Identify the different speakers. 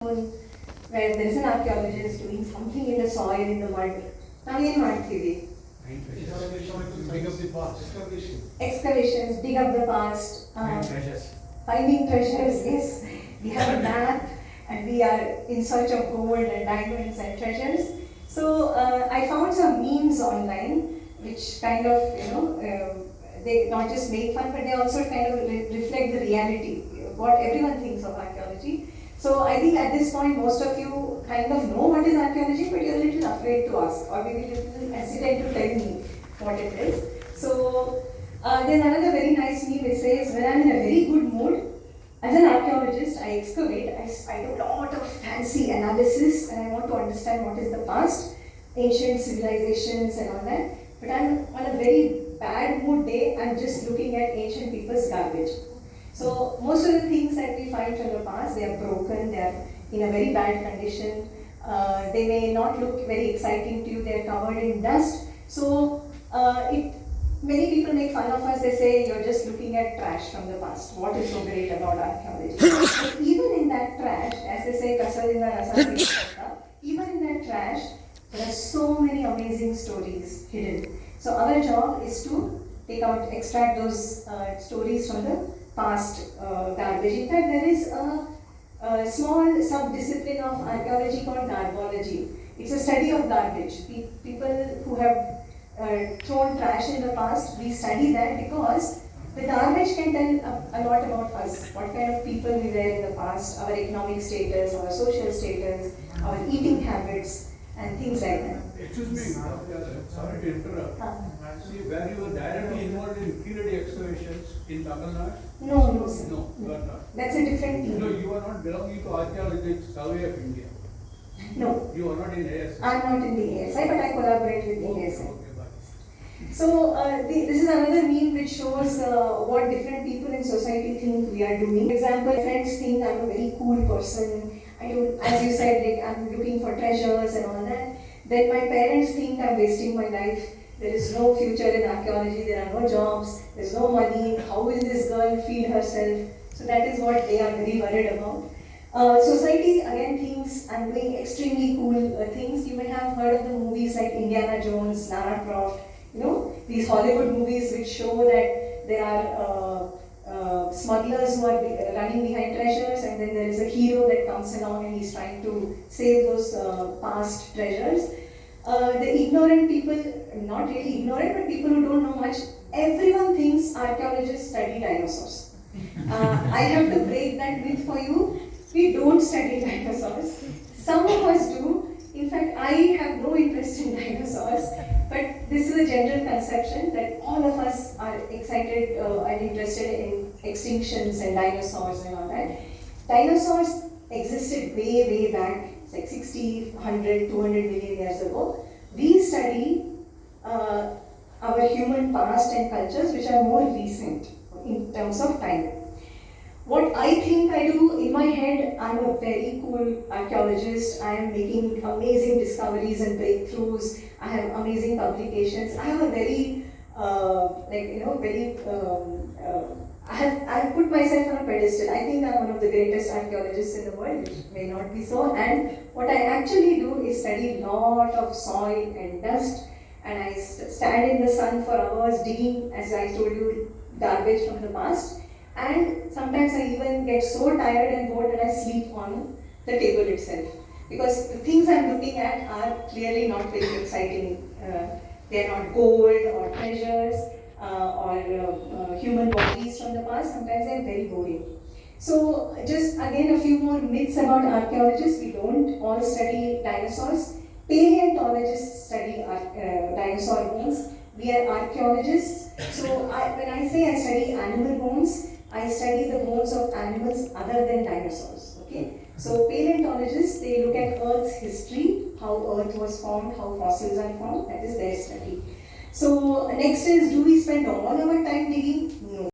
Speaker 1: afternoon where there is an archaeologist doing something in the soil, in the mud. Naವೇನ್ ಮಾಡ್ತೀವಿ?
Speaker 2: Dig up the past.
Speaker 1: Excavations, dig up the past.
Speaker 2: Treasures.
Speaker 1: Finding treasures, yes. We have a map and we are in search of gold and diamonds and treasures. So I found some memes online which kind of, they not just make fun, but they also kind of reflect the reality, what everyone thinks of archaeology. So I think at this point, most of you kind of know what is archaeology, but you're a little afraid to ask, or maybe a little hesitant to tell me what it is. So there's another very nice meme which says, when I'm in a very good mood, as an archaeologist, I excavate, I do a lot of fancy analysis, and I want to understand what is the past, ancient civilizations and all that. But I'm on a very bad mood day, I'm just looking at ancient people's garbage. So most of the things that we find from the past, they are broken, they are in a very bad condition. They may not look very exciting to you, they are covered in dust. So many people make fun of us, they say you're just looking at trash from the past. What is so great about archaeology? But even in that trash, as they say, kasadinda rasa, even in that trash, there are so many amazing stories hidden. So our job is to extract those stories from the past garbage. In fact, there is a small sub-discipline of archaeology called garbology. It's a study of garbage. People who have thrown trash in the past, we study that because the garbage can tell a lot about us, what kind of people we were in the past, our economic status, our social status, our eating habits, and things like that.
Speaker 2: Excuse me, sorry to interrupt. See, where you were directly involved in period excavations in Tamil Nadu?
Speaker 1: No, sir.
Speaker 2: No, you are not.
Speaker 1: That's a different thing.
Speaker 2: No, you are not belonging to Archaeological Survey of India.
Speaker 1: No.
Speaker 2: You are not in ASI.
Speaker 1: I'm not in the ASI, but I collaborate with the ASI.
Speaker 2: Okay, bye.
Speaker 1: So this is another meme which shows what different people in society think we are doing. For example, friends think I'm a very cool person. As you said, like I'm looking for treasures and all that. Then my parents think I'm wasting my life. There is no future in archaeology. There are no jobs. There's no money. How will this girl feed herself? So that is what they are very worried about. Society again thinks I'm doing extremely cool things. You may have heard of the movies like Indiana Jones, Lara Croft. These Hollywood movies which show that there are smugglers who are running behind treasures, and then there is a hero that comes along and he's trying to save those past treasures. The ignorant people, not really ignorant, but people who don't know much, everyone thinks archaeologists study dinosaurs. I have to break that myth for you. We don't study dinosaurs. Some of us do. In fact, I have no interest in dinosaurs, but this is a general conception that all of us are excited and interested in extinctions and dinosaurs and all that. Dinosaurs existed way, way back. It's like 60, 100, 200 million years ago. We study our human past and cultures which are more recent in terms of time. What I think I do in my head, I'm a very cool archaeologist. I am making amazing discoveries and breakthroughs. I have amazing publications. I have a very, I have put myself on a pedestal. I think I'm one of the greatest archaeologists in the world, which may not be so. And what I actually do is study a lot of soil and dust, and I stand in the sun for hours digging, as I told you, garbage from the past. And sometimes I even get so tired and bored that I sleep on the table itself. Because the things I'm looking at are clearly not very exciting. They are not gold or treasures or human bodies from the past. Sometimes they are very boring. So just again a few more myths about archaeologists. We don't all study dinosaurs. Paleontologists study dinosaur bones. We are archaeologists. So when I say I study animal bones, I study the bones of animals other than dinosaurs. Okay? So paleontologists, they look at Earth's history, how Earth was formed, how fossils are formed. That is their study. So next is, do we spend all our time digging? No.